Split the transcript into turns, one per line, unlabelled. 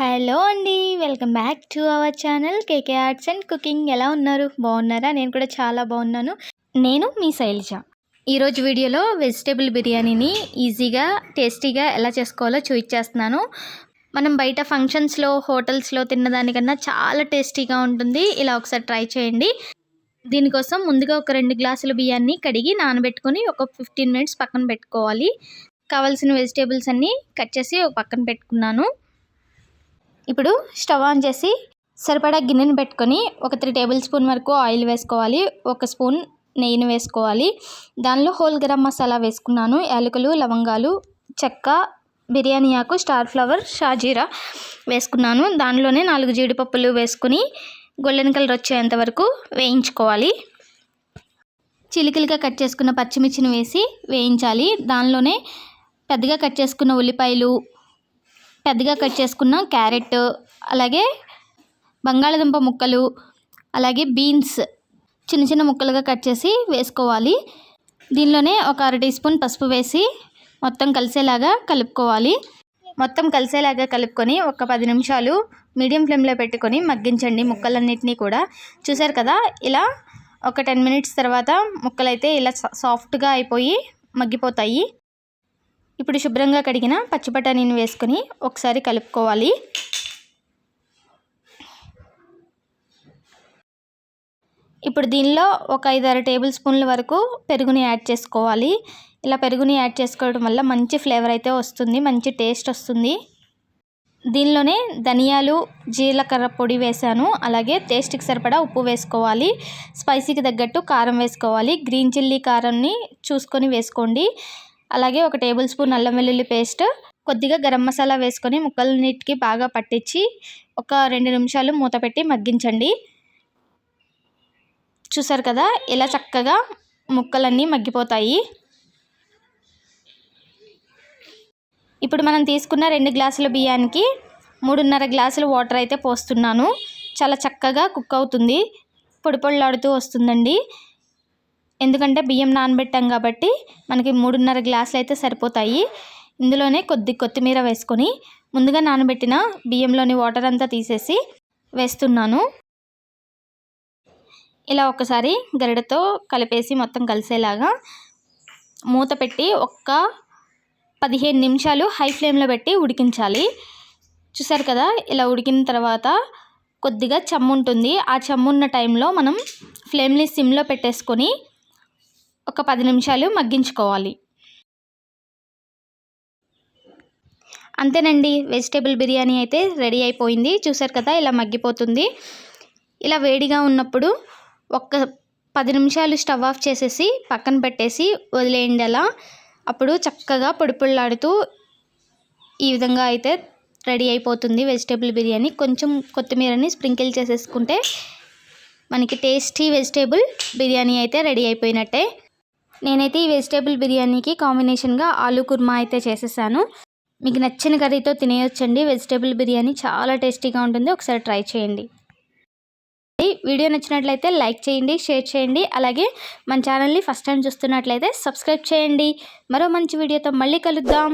Hello అండి. Welcome back to our channel KK arts and cooking. ఎలా ఉన్నారు? బాగున్నారా? నేను కూడా చాలా బాగున్నాను. నేను మీ శైలజ. ఈరోజు వీడియోలో వెజిటేబుల్ బిర్యానీని ఈజీగా టేస్టీగా ఎలా చేసుకోవాలో చూపించేస్తున్నాను. మనం బయట ఫంక్షన్స్లో హోటల్స్లో తిన్నదానికన్నా చాలా టేస్టీగా ఉంటుంది. ఇలా ఒకసారి ట్రై చేయండి. దీనికోసం ముందుగా ఒక 2 గ్లాసుల బియ్యాన్ని కడిగి నానబెట్టుకొని ఒక 15 మినిట్స్ పక్కన పెట్టుకోవాలి. కావాల్సిన వెజిటేబుల్స్ అన్నీ కట్ చేసి ఒక పక్కన పెట్టుకున్నాను. ఇప్పుడు స్టవ్ ఆన్ చేసి సరిపడా గిన్నెని పెట్టుకొని ఒక 3 టేబుల్ స్పూన్ వరకు ఆయిల్ వేసుకోవాలి. 1 స్పూన్ నెయ్యిని వేసుకోవాలి. దానిలో హోల్ గరం మసాలా వేసుకున్నాను. యాలకులు, లవంగాలు, చెక్క, బిర్యానీ ఆకు, స్టార్ ఫ్లవర్, షాజీరా వేసుకున్నాను. దానిలోనే 4 జీడిపప్పులు వేసుకుని గోల్డెన్ కలర్ వచ్చేంత వరకు వేయించుకోవాలి. చిలికలుగా కట్ చేసుకున్న పచ్చిమిర్చిని వేసి వేయించాలి. దానిలోనే పెద్దగా కట్ చేసుకున్న ఉల్లిపాయలు, పెద్దగా కట్ చేసుకున్న క్యారెట్, అలాగే బంగాళదుంప ముక్కలు, అలాగే బీన్స్ చిన్న చిన్న ముక్కలుగా కట్ చేసి వేసుకోవాలి. దీనిలోనే ఒక 1/2 టీ స్పూన్ పసుపు వేసి మొత్తం కలిసేలాగా కలుపుకోవాలి. మొత్తం కలిసేలాగా కలుపుకొని ఒక 10 నిమిషాలు మీడియం ఫ్లేమ్లో పెట్టుకొని మగ్గించండి ముక్కలన్నిటినీ కూడా. చూసారు కదా, ఇలా ఒక 10 మినిట్స్ తర్వాత ముక్కలైతే ఇలా సాఫ్ట్గా అయిపోయి మగ్గిపోతాయి. ఇప్పుడు శుభ్రంగా కడిగిన పచ్చి బఠానీని వేసుకొని ఒకసారి కలుపుకోవాలి. ఇప్పుడు దీనిలో ఒక 5-6 టేబుల్ స్పూన్ల వరకు పెరుగుని యాడ్ చేసుకోవాలి. ఇలా పెరుగుని యాడ్ చేసుకోవడం వల్ల మంచి ఫ్లేవర్ అయితే వస్తుంది, మంచి టేస్ట్ వస్తుంది. దీనిలోనే ధనియాలు, జీలకర్ర పొడి వేసాను. అలాగే టేస్ట్కి సరిపడా ఉప్పు వేసుకోవాలి. స్పైసీకి తగ్గట్టు కారం వేసుకోవాలి. గ్రీన్ చిల్లీ కారాన్ని చూసుకొని వేసుకోండి. అలాగే 1 టేబుల్ స్పూన్ అల్లం వెల్లుల్లి పేస్ట్, కొద్దిగా గరం మసాలా వేసుకొని ముక్కలన్నిటికీ బాగా పట్టించి ఒక 2 నిమిషాలు మూత పెట్టి మగ్గించండి. చూసారు కదా, ఇలా చక్కగా ముక్కలన్నీ మగ్గిపోతాయి. ఇప్పుడు మనం తీసుకున్న 2 గ్లాసుల బియ్యానికి 3.5 గ్లాసుల వాటర్ అయితే పోస్తున్నాను. చాలా చక్కగా కుక్ అవుతుంది, పొడి పొడిలాడుతూ వస్తుందండి. ఎందుకంటే బియ్యం నానబెట్టాం కాబట్టి మనకి 3.5 గ్లాసులు అయితే సరిపోతాయి. ఇందులోనే కొత్తిమీర వేసుకొని ముందుగా నానబెట్టిన బియ్యంలోని వాటర్ అంతా తీసేసి వేస్తున్నాను. ఇలా ఒకసారి గరిటెతో కలిపేసి మొత్తం కలిసేలాగా మూత పెట్టి ఒక 15 నిమిషాలు హై ఫ్లేమ్లో పెట్టి ఉడికించాలి. చూసారు కదా, ఇలా ఉడికిన తర్వాత కొద్దిగా చెమ్ము ఉంటుంది. ఆ చెమ్ము ఉన్న టైంలో మనం ఫ్లేమ్ని సిమ్లో పెట్టేసుకొని ఒక 10 నిమిషాలు మగ్గించుకోవాలి. అంతేనండి, వెజిటేబుల్ బిర్యానీ అయితే రెడీ అయిపోయింది. చూసారు కదా, ఇలా మగ్గిపోతుంది. ఇలా వేడిగా ఉన్నప్పుడు ఒక 10 నిమిషాలు స్టవ్ ఆఫ్ చేసేసి పక్కన పెట్టేసి వదిలేయండి. అలా అప్పుడు చక్కగా పొడి పొడిలాడుతూ ఈ విధంగా అయితే రెడీ అయిపోతుంది వెజిటేబుల్ బిర్యానీ. కొంచెం కొత్తిమీరని స్ప్రింకిల్ చేసేసుకుంటే మనకి టేస్టీ వెజిటేబుల్ బిర్యానీ అయితే రెడీ అయిపోయినట్టే. నేనైతే ఈ వెజిటేబుల్ బిర్యానీకి కాంబినేషన్గా ఆలూ కుర్మా అయితే చేసేసాను. మీకు నచ్చిన కర్రీతో తినేయొచ్చండి. వెజిటేబుల్ బిర్యానీ చాలా టేస్టీగా ఉంటుంది, ఒకసారి ట్రై చేయండి. వీడియో నచ్చినట్లయితే లైక్ చేయండి, షేర్ చేయండి. అలాగే మన ఛానల్ని ఫస్ట్ టైం చూస్తున్నట్లయితే సబ్స్క్రైబ్ చేయండి. మరో మంచి వీడియోతో మళ్ళీ కలుద్దాం.